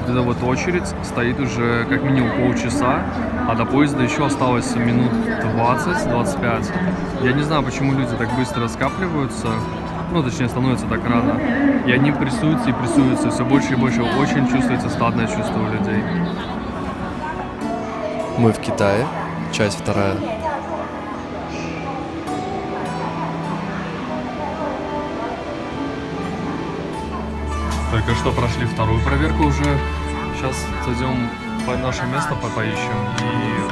вот эта вот очередь стоит уже как минимум полчаса, а до поезда еще осталось минут 20-25. Я не знаю, почему люди так быстро скапливаются, ну, точнее, становится так рано. И они прессуются и прессуются, все больше и больше. Очень чувствуется стадное чувство у людей. Мы в Китае, часть вторая. Только что прошли вторую проверку уже. Сейчас зайдем по наше место поищем. И,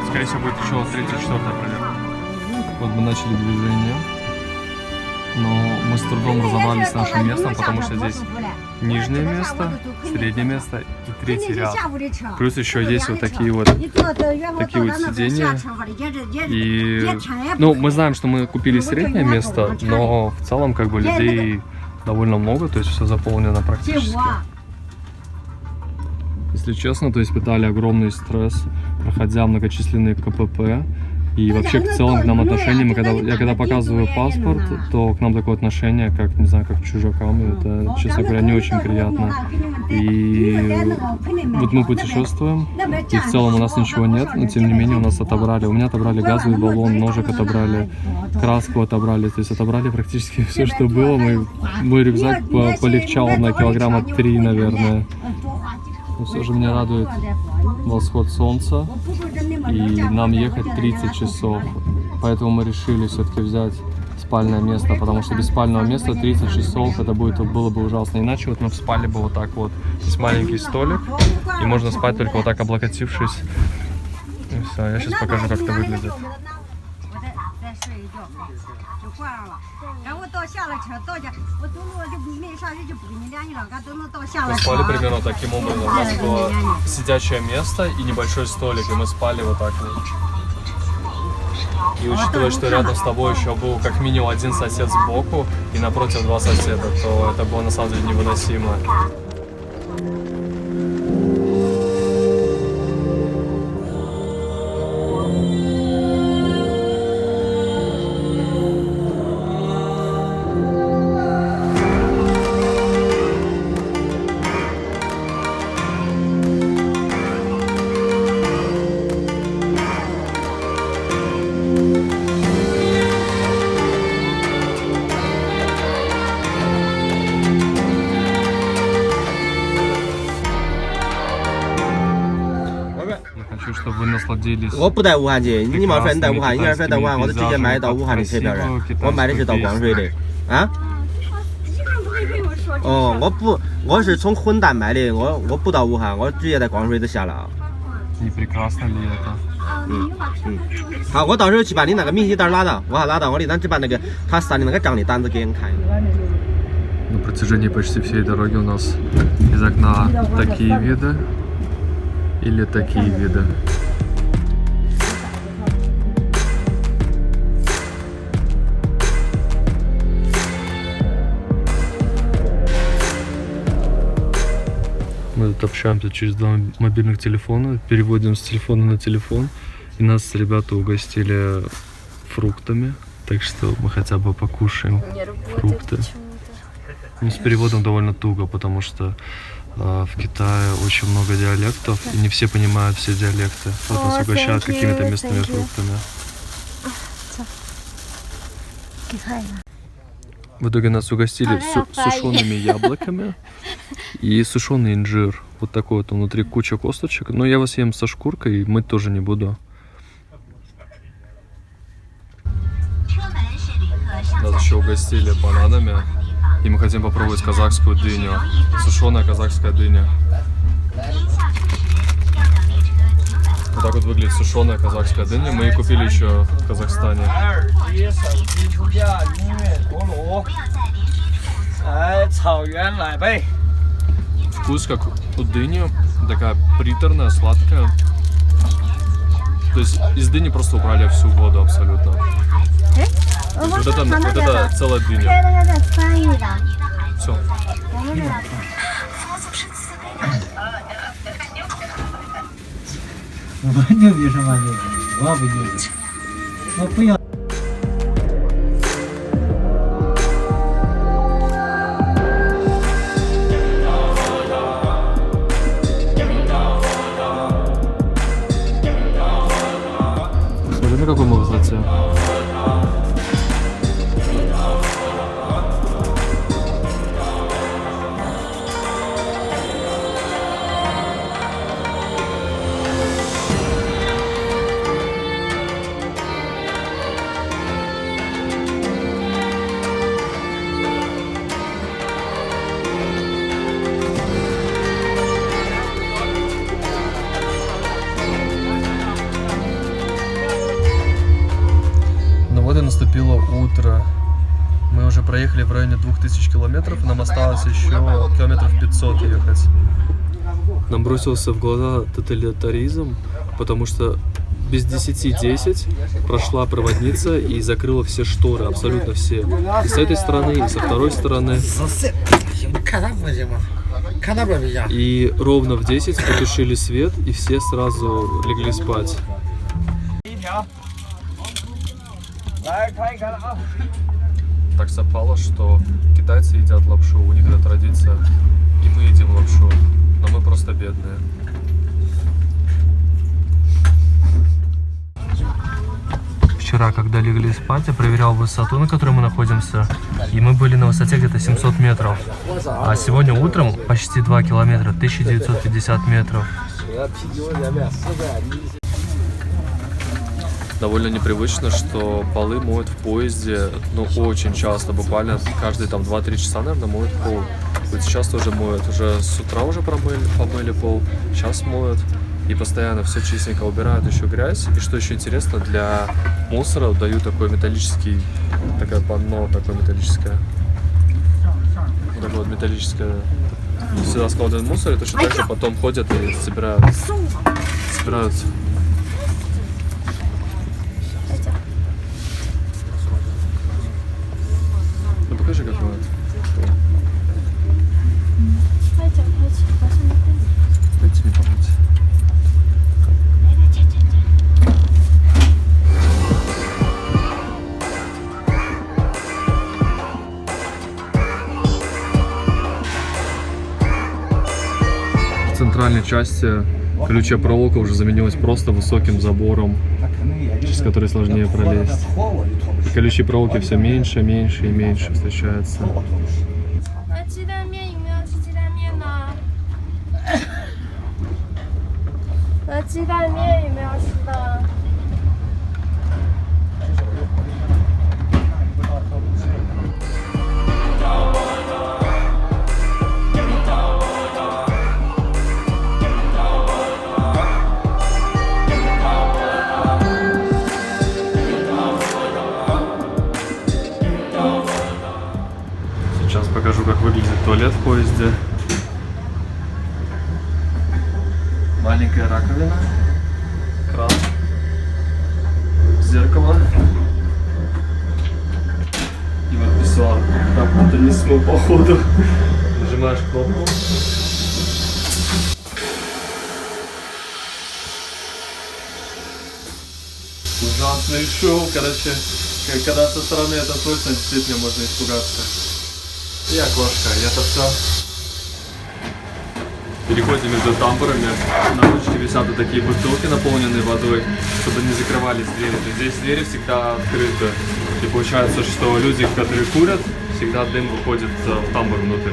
скорее всего, будет еще третья, четвертая проверка. Вот мы начали движение. Но мы с трудом разобрались с нашим местом, потому что здесь нижнее место, среднее место и третий ряд. Плюс еще есть вот такие вот сиденья. И, ну, мы знаем, что мы купили среднее место, но в целом как бы людей довольно много, то есть все заполнено практически. Если честно, то испытали огромный стресс, проходя многочисленные КПП. И вообще, в целом, к нам отношение, я когда показываю паспорт, то к нам такое отношение, как, не знаю, как к чужакам, и это, честно говоря, не очень приятно. И вот мы путешествуем, и в целом у нас ничего нет, но тем не менее у нас отобрали. У меня отобрали газовый баллон, ножик отобрали, краску отобрали, то есть отобрали практически все, что было. Мой рюкзак полегчал на килограмма 3, наверное. Но все же меня радует восход солнца, и нам ехать 30 часов. Поэтому мы решили все-таки взять спальное место, потому что без спального места 30 часов это было бы ужасно. Иначе вот мы спали бы вот так вот. Здесь маленький столик, и можно спать только вот так облокотившись. И все, я сейчас покажу, как это выглядит. Мы спали примерно таким образом. У нас было сидячее место и небольшой столик, и мы спали вот так вот. И учитывая, что рядом с тобой еще был как минимум один сосед сбоку и напротив два соседа, то это было на самом деле невыносимо. Чтобы вы насладились. 我不在武汉去，你冒份在武汉，婴儿费在武汉，我都直接买到武汉的车票了。我买的是到广水的，啊？哦，我是从混蛋买的，我不到武汉，我直接在广水就下了。Не прекрасно ли это? 好，我到时候去把你那个明细单拿到，我还拿到我的单，只把那个他上的那个账的单子给你看。 На протяжении почти всей дороги у нас из окна такие виды или такие виды. Мы тут общаемся через два мобильных телефона, переводим с телефона на телефон, и нас ребята угостили фруктами, так что мы хотя бы покушаем фрукты. Ну, с переводом довольно туго, потому что в Китае очень много диалектов, и не все понимают все диалекты. Вот нас угощают какими-то местными фруктами. В итоге нас угостили сушеными яблоками и сушеный инжир. Вот такой вот внутри куча косточек. Но я его съем со шкуркой, и мыть тоже не буду. Нас еще угостили бананами. И мы хотим попробовать казахскую дыню. Сушеная казахская дыня. Вот так вот выглядит сушеная казахская дыня. Мы ее купили еще в Казахстане. Вкус как у дыни, такая приторная, сладкая. То есть из дыни просто убрали всю воду абсолютно. Вот это целая дыня. Все. проехали в районе 2000 километров, нам осталось еще километров 500 ехать. Нам бросился в глаза тоталитаризм, потому что без 10:10 прошла проводница и закрыла все шторы, абсолютно все. И с этой стороны, и со второй стороны. И ровно в 10 потушили свет, и все сразу легли спать. Так совпало, что китайцы едят лапшу, у них это традиция, и мы едим лапшу, но мы просто бедные. Вчера, когда легли спать, я проверял высоту, на которой мы находимся, и мы были на высоте где-то 700 метров. А сегодня утром почти 2 километра, 1950 метров. Довольно непривычно, что полы моют в поезде, ну, очень часто, буквально каждые там 2-3 часа, наверное, моют пол. Вот сейчас тоже моют, уже с утра уже помыли пол, сейчас моют. И постоянно все чистенько убирают, еще грязь. И что еще интересно, для мусора дают такой металлический, такое панно, такое металлическое. Вот такое вот металлическое. Сюда складывают мусор, и точно так же потом ходят и собирают. Ну покажи, как моют. Дайте мне помыть. В центральной части колючая проволока уже заменилась просто высоким забором, через который сложнее пролезть. И колючие проволоки все меньше, меньше и меньше встречается. Сейчас покажу, как выглядит туалет в поезде. Маленькая раковина, кран, зеркало и вот писсуар. Там кто-то не смыл, походу. Нажимаешь кнопку. Ужасный шум, короче, когда со стороны это слышно, действительно можно испугаться. И окошко, и это все. Переходим между тамбурами. На ручке висят вот такие бутылки, наполненные водой, чтобы не закрывались двери. То есть здесь двери всегда открыты. И получается, что люди, которые курят, всегда дым выходит в тамбур внутрь.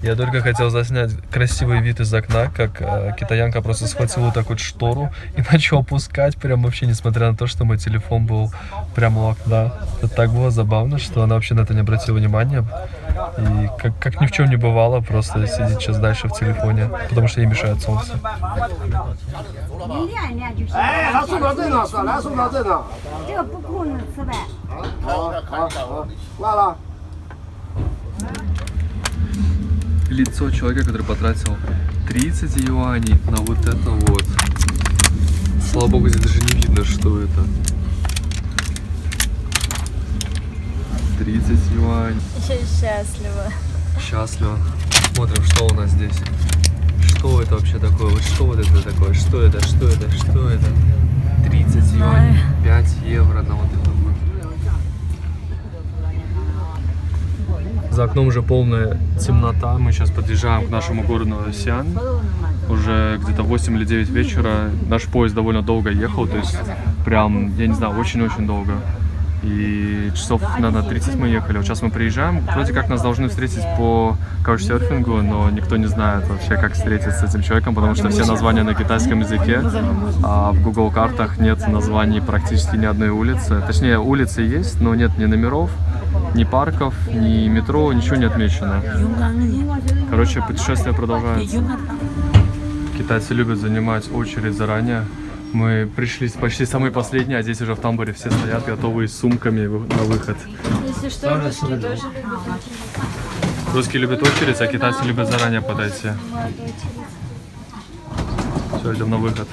Я только хотел заснять красивый вид из окна, как китаянка просто схватила такую штору и начала опускать, прям вообще, несмотря на то, что мой телефон был прямо у окна. Это так было забавно, что она вообще на это не обратила внимания. И как ни в чем не бывало, просто сидит сейчас дальше в телефоне, потому что ей мешает солнце. Лицо человека, который потратил 30 юаней на вот это вот. Слава богу, здесь даже не видно, что это. 30 юаней. Счастливо. Счастливо. Смотрим, что у нас здесь. Что это вообще такое? Вот что вот это такое? Что это? Что это? Что это? 30 юаней. 5 евро на вот это вот. За окном уже полная темнота. Мы сейчас подъезжаем к нашему городу Сиань. Уже где-то 8 или 9 вечера. Наш поезд довольно долго ехал, то есть прям, я не знаю, очень-очень долго. И часов, наверное, 30 мы ехали. Вот сейчас мы приезжаем. Вроде как нас должны встретить по каучсерфингу, но никто не знает вообще, как встретиться с этим человеком, потому что все названия на китайском языке, а в Google картах нет названий практически ни одной улицы. Точнее, улицы есть, но нет ни номеров, ни парков, ни метро, ничего не отмечено. Короче, путешествие продолжается. Китайцы любят занимать очередь заранее. Мы пришли почти самые последние, а здесь уже в тамбуре все стоят, готовые с сумками на выход. Если что, русские тоже любят очередь. Русские любят очередь, а китайцы любят заранее подойти. Все, идем на выход.